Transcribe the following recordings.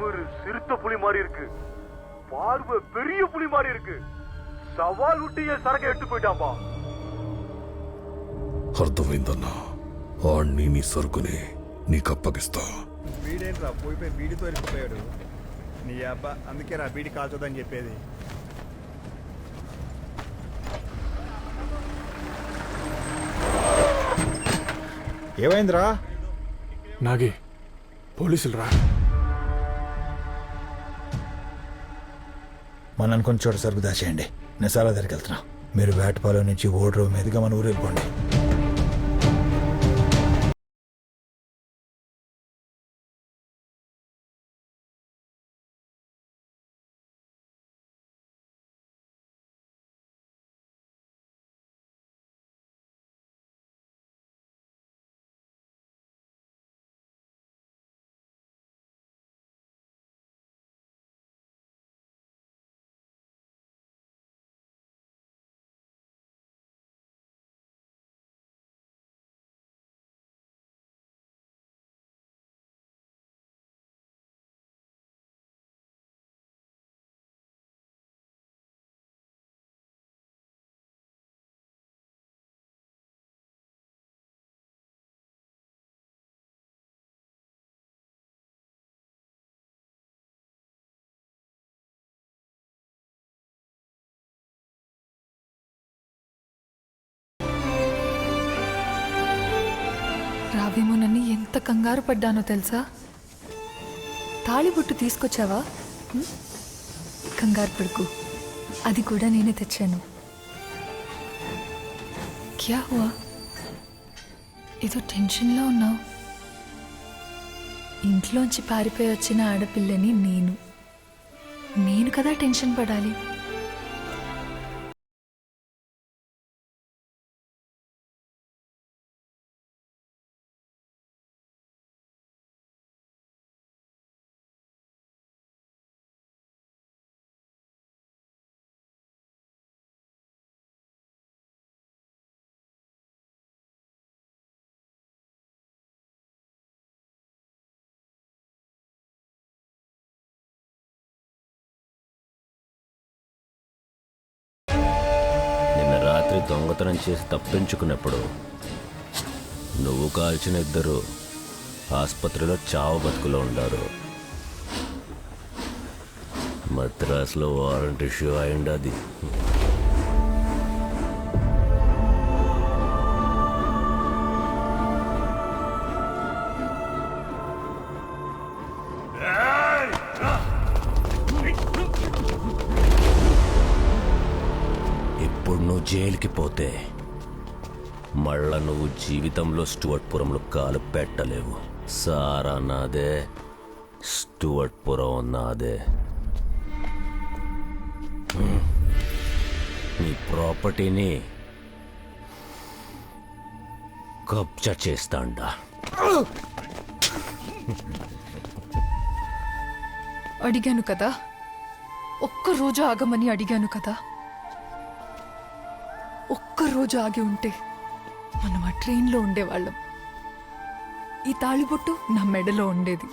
திமிரு சிறுத்த புலி மாதிரி இருக்கு, பார்வை பெரிய புலி மாதிரி இருக்கு. సవాల్ విట్టి సరక ఎట్టు పోయిటాంబా. అర్థమైందన్నా, ఆణ్ణి నీ సరుకుని నీకప్పగిస్తా. వీడేంట్రా పోయిపోయి వీడితో వెళ్ళిపోయాడు. నీ అబ్బా అందుకే రా వీడి కాల్చొద్దని చెప్పేది. ఏమైందిరా? నాగి పోలీసులు రా. మనం అనుకున్న చోట సరుకు దాచేయండి. నేను చాలా దగ్గరికి వెళ్తున్నా. మీరు వేటపాలెం నుంచి ఓడ్రో మీదుగా మన ఊరు వెళ్ళిపోండి. రావేమోనని ఎంత కంగారు పడ్డానో తెలుసా? తాళిబొట్టు తీసుకొచ్చావా? కంగారు పడుకు, అది కూడా నేనే తెచ్చాను. క్యా హువా? ఏదో టెన్షన్లో ఉన్నావు. ఇంట్లోంచి పారిపోయి వచ్చిన ఆడపిల్లని నేను కదా టెన్షన్ పడాలి. రాత్రి దొంగతనం చేసి తప్పించుకున్నప్పుడు నువ్వు కాల్చిన ఇద్దరు ఆసుపత్రిలో చావు బతుకులో ఉండారు. మద్రాసులో వారంట్ ఇష్యూ అయింది. అది ఇప్పుడు నువ్వు జైలుకి పోతే మళ్ళా నువ్వు జీవితంలో స్టూవర్ట్పురంలో కాలు పెట్టలేవు. సారా నాదే, స్టూవర్ట్పురం నాదే. నీ ప్రాపర్టీని కబ్జా చేస్తాండా. అడిగాను కదా, ఒక్కరోజు ఆగమని అడిగాను కదా. ఒక్కరోజు ఆగి ఉంటే మనం ఆ ట్రైన్లో ఉండేవాళ్ళం. ఈ తాళిబొట్టు నా మెడలో ఉండేది.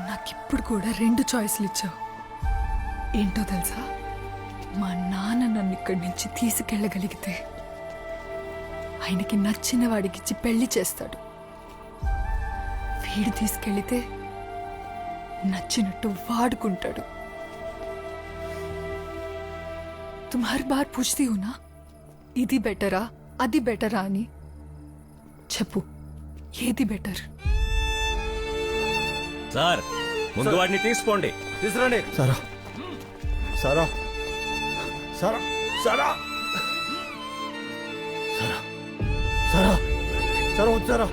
నాకిప్పుడు కూడా 2 చాయిస్లు ఇచ్చావు. ఏంటో తెలుసా? మా నాన్న నన్ను ఇక్కడి నుంచి తీసుకెళ్ళగలిగితే ఆయనకి నచ్చిన వాడికిచ్చి పెళ్లి చేస్తాడు. వీడు తీసుకెళ్లితే నచ్చినట్టు వాడుకుంటాడు. तुम हर बार पूछती हो ना, ఇది బెటరా అది బెటరా అని. చెప్పు, ఏది బెటర్? సార్, ముందు వాడిని తీసుకోండి. తీసుకురండి. సరా సరా సరా సరా సరా సరా సరా వచ్చారా?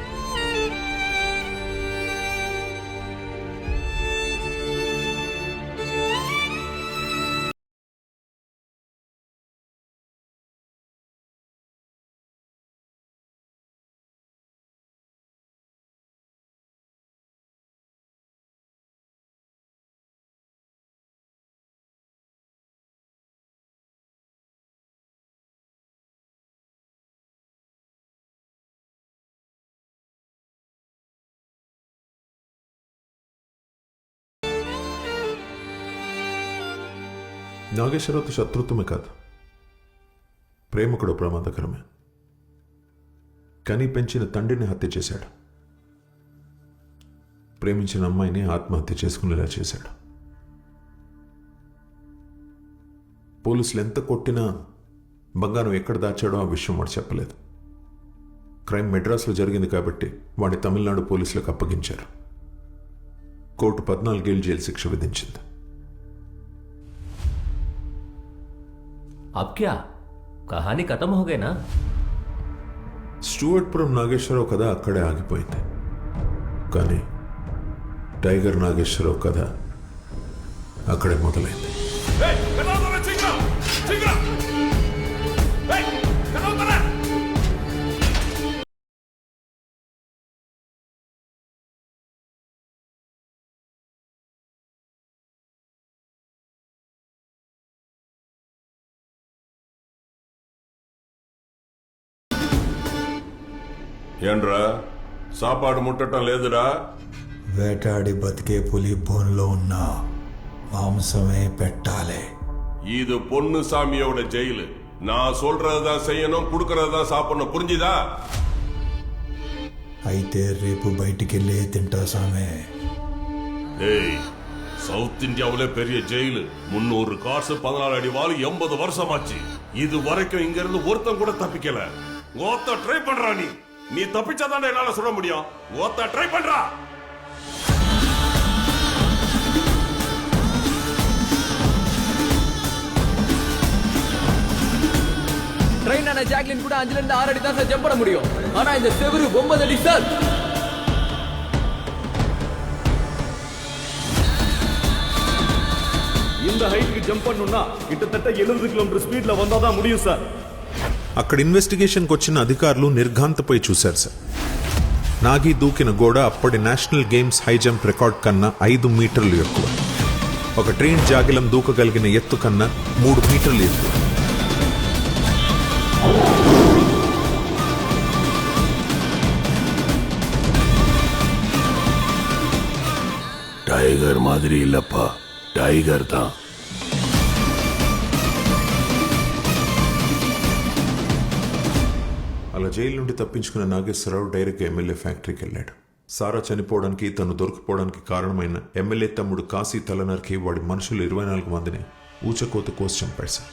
నాగేశ్వరరావుతో శత్రుత్వమే కాదు, ప్రేమ కూడా ప్రమాదకరమే. కని పెంచిన తండ్రిని హత్య చేశాడు, ప్రేమించిన అమ్మాయిని ఆత్మహత్య చేసుకునేలా చేశాడు. పోలీసులు ఎంత కొట్టినా బంగారం ఎక్కడ దాచాడో ఆ విషయం వాడు చెప్పలేదు. క్రైమ్ మెడ్రాస్లో జరిగింది కాబట్టి వాడిని తమిళనాడు పోలీసులకు అప్పగించారు. కోర్టు 14 ఏళ్ల జైలు శిక్ష విధించింది. अब क्या कहानी खत्म हो गई ना? స్టూవర్ట్పురం నాగేశ్వరరావు కథ అక్కడే ఆగిపోయింది. కానీ టైగర్ నాగేశ్వరరావు కథ అక్కడే మొదలైంది. ఏంట్రా సాపాడు ముట్టడం లేదురా? వేటాడి బతికే పులి బోన్లో ఉన్న మాంసమే పెట్టాలి. இது பொண்ணு சாமியோட ஜெயிலு. நான் சொல்றதுதான் செய்யணும், குடுக்கறதுதான் சாப்பிடணும், புரிஞ்சுதா? అయితే రేపు బయటికెళ్ళే తింటా సామే. ஏய், சவுத் இந்தியாவிலே பெரிய ஜெயிலு. 300 கார்ஸ், 14 அடி வால், 80 வருஷம் ஆச்சு. இது வரைக்கும் இங்க இருந்து ஒருத்தன் கூட தப்பிக்கல. ஓத்த ட்ரை பண்றா நீ தப்பிச்சாதான் என்னால சொல்ல முடியும். ஓத்த ட்ரை பண்றா. ட்ரெயின் ஆன ஜாக்லின் கூட 5 இருந்து 6 அடி தான் சார் ஜம்ப் பண்ண முடியும். ஆனா இந்த செவரு 9 அடி சார். இந்த ஹைட்க்கு ஜம்ப் பண்ணனும்னா கிட்டத்தட்ட 70 కిలోమీటర్ స్పీడ్ లో వందాదా முடியும் సార్. అక్కడ ఇన్వెస్టిగేషన్కి వచ్చిన అధికారులు నిర్ఘాంతపై చూశారు సార్. నాగి దూకిన గోడ అప్పటి national games high jump record కన్నా 5 మీటర్లు ఎక్కువ. ఒక ట్రైన్ జాగిలం దూకగలిగిన ఎత్తు కన్నా 3 మీటర్లు ఎక్కువ. டைகர் மாதிரி இல்லப்பா, டைகர் தான். అలా జైలు నుండి తప్పించుకున్న నాగేశ్వరరావు డైరెక్ట్గా ఎమ్మెల్యే ఫ్యాక్టరీకి వెళ్ళాడు. సారా చనిపోవడానికి, తను దొరికిపోవడానికి కారణమైన ఎమ్మెల్యే తమ్ముడు కాశీ తలనరికి వాడి మనుషులు 24 మందిని ఊచకోత కోసి చంపాడు sir.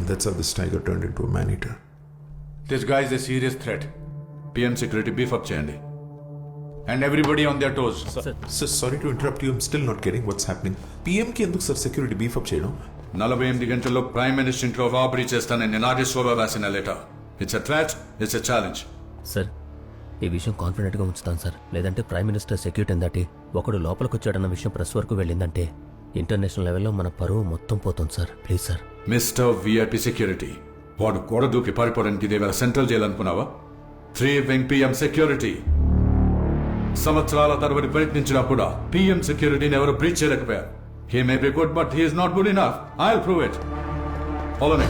That's how this tiger turned into a man-eater. This guy is a serious threat. PM security beef up cheyandi. And everybody on their toes. Sir, sorry to interrupt you. I'm still not getting what's happening. PM ki enduk sir security beef up cheyadam? 48 గంటల్లో prime minister ఇంట్లో robbery చేస్తానని నాగేశ్వరరావు రాసిన letter. It's a threat, it's a challenge. Sir, ఈ విషయం కాన్ఫిడెంట్గా ఉంచుతాను sir. లేదంటే prime minister security దాటి ఒకడు లోపలికి వచ్చాడన్న విషయం ప్రెస్ వరకు వెళ్ళిందంటే ఇంటర్నేషనల్ లెవెల్లో మన పరువు మొత్తం పోతుంది sir. Please sir. Mister VIP security, వాడు గోడ దూకి పారిపోవడానికి ఇదేవేళ సెంట్రల్ జైలు అనుకున్నావా? 3 వింగ్ PM సెక్యూరిటీ. సంవత్సరాల తరబడి ప్రయత్నించినప్పుడు PM సెక్యూరిటీని ఎవరు బ్రీచ్ చేయలేకపోయారు. He may be good, but he is not good enough. I'll prove it. Follow me.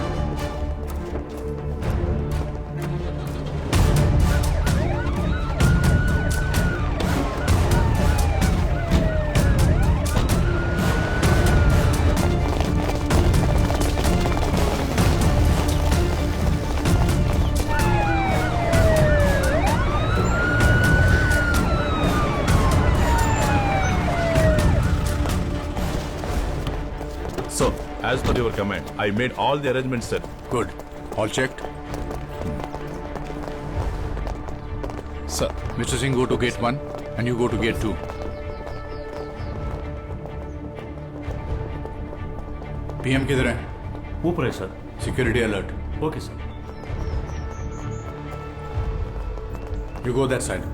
So, as per your command, I made all the arrangements, sir. Good. All checked? Sir, Mr. Singh, go to gate 1 and you go to gate 2. PM किधर है? ऊपर है, sir. Security alert. Okay, sir. You go that side.